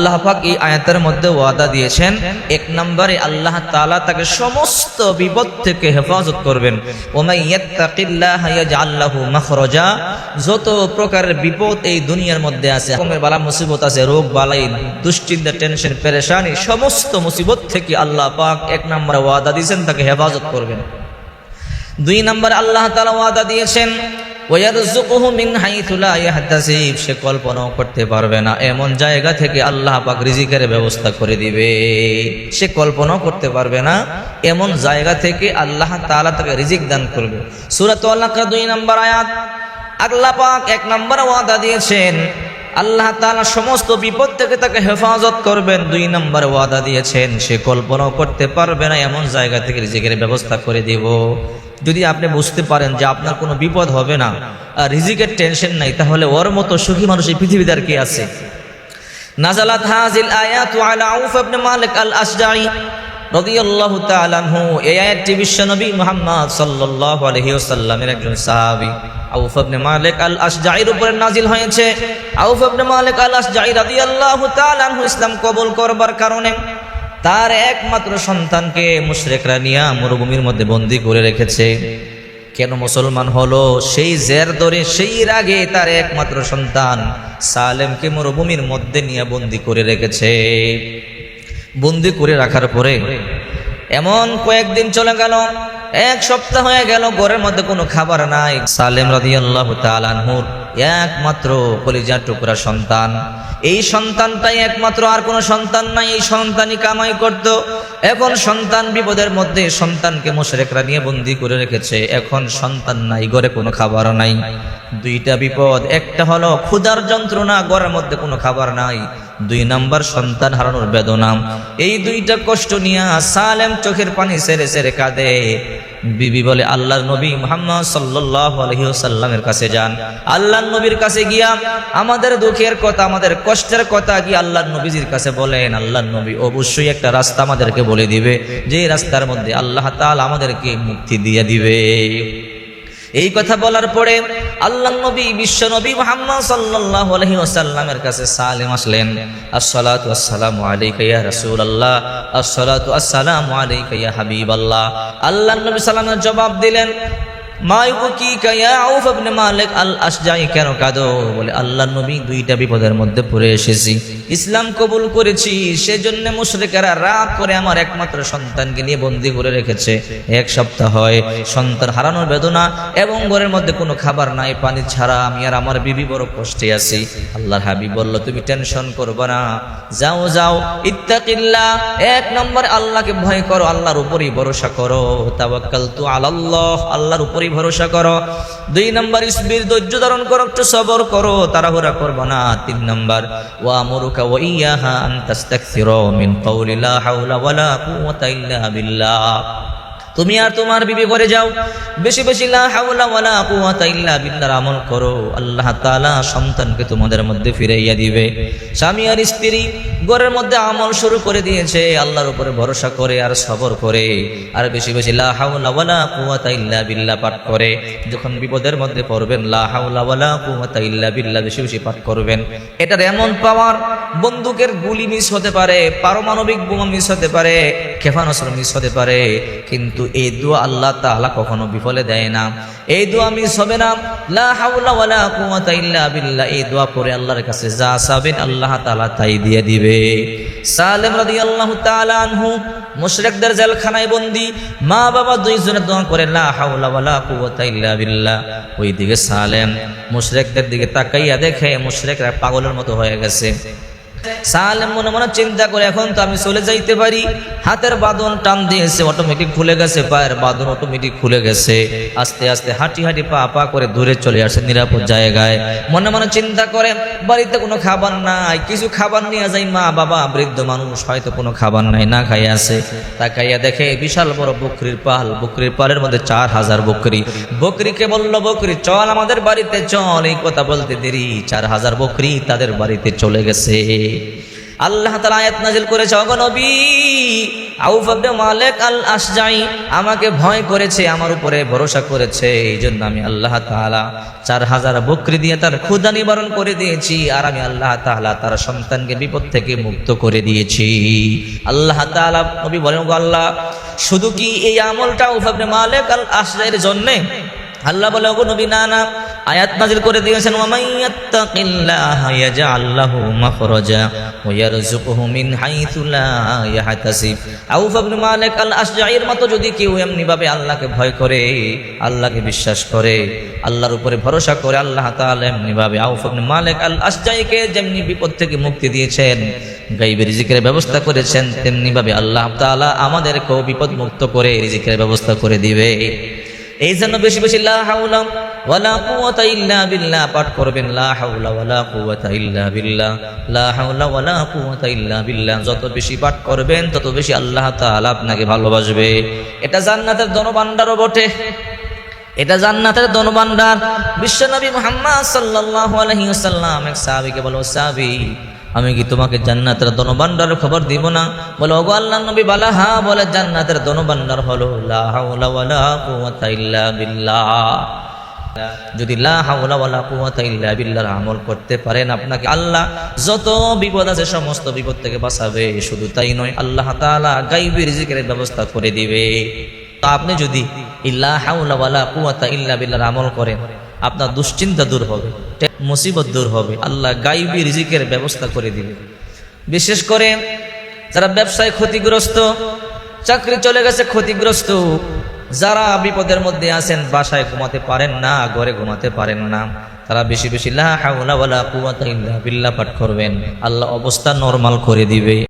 আল্লাহ পাক এই আয়াতের মধ্যে ওয়াদা দিয়েছেন, এক নম্বরে আল্লাহ তাআলা তাকে সমস্ত বিপদ থেকে হেফাজত করবেন। ওয়া ইয়াত্তাকিল্লাহা ইয়াজআল লাহু মাখরাজা, যত প্রকারের বিপদ এই দুনিয়ার মধ্যে আছে, কমের বালা মুসিবত আছে, রোগ বালাই, দুশ্চিন্তা, টেনশন, পেরেশানি, সমস্ত মুসিবত থেকে আল্লাহ পাক এক নম্বরে ওয়াদা দিয়েছেন তাকে হেফাজত করবেন। দুই নম্বর আল্লাহ তাআলা ওয়াদা দিয়েছেন ওয়ারযুকুহু মিন হাইথু লা ইয়াহতাসিব, সে কল্পনাও করতে পারবে না এমন জায়গা থেকে আল্লাহ পাক রিজিকের ব্যবস্থা করে দিবে। সে কল্পনাও করতে পারবে না এমন জায়গা থেকে আল্লাহ তাআলা তাকে রিজিক দান করবে। সূরা আল-আলাক 2 নম্বর আয়াত। আল্লাহ পাক এক নম্বর ওয়াদা দিয়েছেন আল্লাহ তাআলা সমস্ত বিপদ থেকে তাকে হেফাজত করবেন। দুই নম্বর ওয়াদা দিয়েছেন সে কল্পনাও করতে পারবে না এমন জায়গা থেকে রিজিকের ব্যবস্থা করে দিব। যদি আপনি বুঝতে পারেন যে আপনার কোনো বিপদ হবে না আর রিজিকের টেনশন নাই, তাহলে ওর মতো সুখী মানুষ এই পৃথিবীতে আর কি আছে? নাজালাত হাযিল আয়াতু আলা আউফ ইবনে মালিক আল-আশজাঈ রাদিয়াল্লাহু তাআলা আনহু। এই আয়াতটি বিশ্বনবী মুহাম্মদ সাল্লাল্লাহু আলাইহি ওয়াসাল্লামের একজন সাহাবী আউফ ইবনে মালিক আল-আশজাঈর উপরে নাজিল হয়েছে। আউফ ইবনে মালিক আল-আশজাঈ রাদিয়াল্লাহু তাআলা আনহু ইসলাম কবুল করবার কারণে তার একমাত্র সন্তানকে মুশরিকরা নিয়ে মরুভূমির মধ্যে বন্দী করে রেখেছে। কেন মুসলমান হলো? সেই জের ধরে, সেই রাগে তার একমাত্র সন্তান সালেমকে মরুভূমির মধ্যে নিয়ে বন্দী করে রেখেছে। বন্দী করে রাখার পরে এমন কয়েকদিন চলে গেল, এক সপ্তাহ হয়ে গেল, ঘরের মধ্যে কোনো খাবার নাই। সালেম রাদিয়াল্লাহু তাআলা আনহুর একমাত্র কলিজার টুকরা সন্তান, এই সন্তানটাই একমাত্র, আর কোনো সন্তান নাই। এই সন্তানই কামাই করত। এখন সন্তান বিপদের মধ্যে, সন্তানকে মুশরিকরা নিয়ে বন্দী করে রেখেছে। এখন সন্তান নাই, ঘরে কোনো খাবার নাই। দুইটা বিপদ, একটা হলো ক্ষুধার যন্ত্রণা, ঘরের মধ্যে কোনো খাবার নাই। দুই নাম্বার সন্তান হারানোর বেদনা। এই দুইটা কষ্ট নিয়ে সালেম চোখের পানি ছেড়ে ছেড়ে কাঁদে। বিবি বলে আল্লাহর নবী মুহাম্মদ সাল্লাল্লাহু আলাইহি ওয়াসাল্লামের কাছে যান। আল্লাহর নবীর কাছে গিয়া আমাদের দুঃখের কথা, আমাদের কষ্টের কথা কি আল্লাহর নবীজির কাছে বলেন। আল্লাহর নবী অবশ্যই একটা রাস্তা আমাদেরকে বলে দিবে, যে রাস্তার মধ্যে আল্লাহ তাআলা আমাদেরকে মুক্তি দিয়ে দিবে। এই কথা বলার পরে আল্লাহর নবী, বিশ্ব নবী মুহাম্মদ সাল্লাল্লাহু আলাইহি ওয়াসাল্লামের কাছে সালেম আসলেন। আসসালাতু ওয়াসসালামু আলাইকা ইয়া রাসূলুল্লাহ, আসসালাতু ওয়াসসালামু আলাইকা ইয়া হাবিবাল্লাহ। আল্লাহর নবী সাল্লামের জবাব দিলেন, মা ইউবকিকা ইয়া আউফ ইবনে মালিক আল-আশজাঈ, কেন কাঁদো? বলে আল্লাহর নবী, দুইটা বিপদের মধ্যে পড়ে এসেছি। ইসলাম কবুল করেছি, সেজন্য মুশরিকেরা রাগ করে আমার একমাত্র সন্তানকে নিয়ে বন্দী করে রেখেছে। এক সপ্তাহ হয়, সন্তান হারানোর বেদনা এবং ঘরের মধ্যে কোনো খাবার নাই, পানি ছাড়া আমি আর আমার বিবি বড় কষ্টে আছি। আল্লাহর হাবিব বলল, তুমি টেনশন করবে না, যাও যাও, ইত্তাকিল্লাহ, এক নম্বর আল্লাহকে ভয় করো, আল্লাহর উপরই ভরসা করো। তাওয়াক্কালতু আলাল্লাহ, আল্লাহর উপরই ভরসা করো। দুই নম্বর ইসবির, ধৈর্য ধারণ করো, একটু সবর করো, তাড়াহুড়া করবে না। তিন নম্বর ওয়া আমরুকা ওয়া ইয়াহা আন তাস্তাকসিরা মিন কওলি লা হাওলা ওয়ালা কুওয়াতা ইল্লা বিল্লাহ। তুমি আর তোমার বিবি ঘরে যাও, বেশি বেশি লা হাওলা ওয়ালা কুওয়াতা ইল্লা বিল্লাহর আমল করো, আল্লাহ তাআলা সন্তানকে তোমাদের মধ্যে ফিরাইয়া দিবে। স্বামী আর স্ত্রী ঘরের মধ্যে আমল শুরু করে দিয়েছে, আল্লাহর উপরে ভরসা করে আর সবর করে আর বেশি বেশি লা হাওলা ওয়ালা কুওয়াতা ইল্লা বিল্লাহ পাঠ করে। যখন বিপদের মধ্যে পড়বেন, লা হাওলা ওয়ালা কুওয়াতা ইল্লা বিল্লাহ বেশি বেশি পাঠ করবেন। এটার এমন পাওয়ার, বন্দুকের গুলি মিস হতে পারে, পারমাণবিক বোমা মিস হতে পারে, ক্ষেপণাস্ত্র মিস হতে পারে, কিন্তু এই দোয়া আল্লাহ তাআলা কখনো বিফলে দেয় না। এই দোয়া মিস হবে না। লা হাওলা ওয়ালা কুওয়াতা ইল্লা বিল্লাহ, এই দোয়া পড়ে আল্লাহর কাছে যা চাবেন আল্লাহ তাআলা তাই দিয়ে দিবে। সালেম রাদিয়াল্লাহু তাআলা আনহু মুশরিকদের জেলখানায় বন্দী, মা বাবা দুইজনে দোয়া করে লা হাওলা ওয়ালা কুওয়াতা ইল্লা বিল্লাহ। ওইদিকে সালেম মুশরিকদের দিকে তাকাইয়া দেখে মুশরিকরা পাগলের মতো হয়ে গেছে। সালেম মনে মনে চিন্তা করে, এখন তো আমি চলে যাইতে পারি। হাতের বাঁধন টান দিয়েছে, অটোমেটিক খুলে গেছে, পায়ের বাঁধন অটোমেটিক খুলে গেছে। আস্তে আস্তে হাঁটি হাঁটি পা পা করে দূরে চলে আসে নিরাপদ জায়গায়। মনে মনে চিন্তা করে, বাড়িতে কোনো খাবার নাই, কিছু খাবার নিয়ে যাই। মা বাবা বৃদ্ধ মানুষ, হয়তো কোনো খাবার নাই, না খাই আছে। তাকাইয়া দেখে বিশাল বড় বকরির পাল, বকরির পালের মধ্যে 4000 বকরি। বকরিকে বলল, বকরি চল আমাদের বাড়িতে চল। এই কথা বলতে দেরি 4000 বকরি তাদের বাড়িতে চলে গেছে। আল্লাহ তাআলা আয়াত নাযিল করেছে, ওগো নবী, আউফ ইবনে মালিক আল আশজাই আমাকে ভয় করেছে, আমার উপরে ভরসা করেছে, এই জন্য আমি আল্লাহ তাআলা 4000 বকরি দিয়ে তার ক্ষুধা নিবারণ করে দিয়েছি, আর আমি আল্লাহ তাআলা তার সন্তানকে বিপদ থেকে মুক্ত করে দিয়েছি। আল্লাহ তাআলা নবী বলেন, ওগো আল্লাহ, শুধু কি এই আমলটা আউফ ইবনে মালিক আল আশজাইয়ের জন্য? আল্লাহ বলে, ওগো নবী, না না, আয়াত নাযিল করে দিয়েছেন, ওয়া মাইয়াত্তাকিল্লাহা ইয়াজআল লাহু মাখরাজা ওয়া ইয়ারযুকুহু মিন হাইথু লা ইয়াহতাসিব। আউফ ইবনে মালিক আল আশজাইর মতো যদি কেউ এমনি ভাবে আল্লাহকে ভয় করে, আল্লাহকে বিশ্বাস করে, আল্লাহর উপরে ভরসা করে, আল্লাহ তাআলা এমনি ভাবে আউফ ইবনে মালিক আল আশজাইকে যেমনি বিপদ থেকে মুক্তি দিয়েছেন, গায়বের রিজিকের ব্যবস্থা করেছেন, তেমনি ভাবে আল্লাহ তাআলা আমাদেরকেও বিপদ মুক্ত করে রিজিকের ব্যবস্থা করে দিবে। এই জন্য বেশি বেশি লা হাওলা ওয়ালা কুওয়াতা ইল্লা বিল্লাহ পাঠ করবেন। লা হাওলা ওয়ালা কুওয়াতা ইল্লা বিল্লাহ, লা হাওলা ওয়ালা কুওয়াতা ইল্লা বিল্লাহ। যত বেশি পাঠ করবেন তত বেশি আল্লাহ তাআলা আপনাকে ভালোবাসবে। এটা জান্নাতের ধনভাণ্ডারও বটে, এটা জান্নাতের ধনভাণ্ডার। বিশ্বনবী মুহাম্মদ সাল্লাল্লাহু আলাইহি ওয়াসাল্লাম এক সাহাবীকে বলো, সাহাবী, আমি কি তোমাকে জান্নাতের ধনভাণ্ডারের খবর দিব না? বলে, ওগো আল্লাহর নবী, বলা হ্যাঁ। বলে, জান্নাতের ধনভাণ্ডার হলো লা হাওলা ওয়ালা কুওয়াতা ইল্লা বিল্লাহ। যদি লা হাওলা ওয়ালা কুওয়াতা ইল্লা বিল্লাহর আমল করতে পারেন, আপনাকে আল্লাহ যত বিপদ আছে সমস্ত বিপদ থেকে বাঁচাবে। শুধু তাই নয়, আল্লাহ তাআলা গায়বী রিজিকের ব্যবস্থা করে দিবে। তো আপনি যদি লা হাওলা ওয়ালা কুওয়াতা ইল্লা বিল্লাহর আমল করেন, আপনার দুশ্চিন্তা দূর হবে, মুসিবত দূর হবে, আল্লাহ গায়বী রিজিকের ব্যবস্থা করে দিবে। বিশেষ করে যারা ব্যবসায় ক্ষতিগ্রস্ত, চাকরি চলে গেছে ক্ষতিগ্রস্ত, যারা বিপদের মধ্যে আছেন, বাসায় ঘুমাতে পারেন না, ঘরে ঘুমাতে পারেন না, তারা বেশি বেশি লা হাওলা ওয়ালা কুওয়াতা ইল্লা বিল্লাহ পাঠ করবেন, আল্লাহ অবস্থা নরমাল করে দিবে।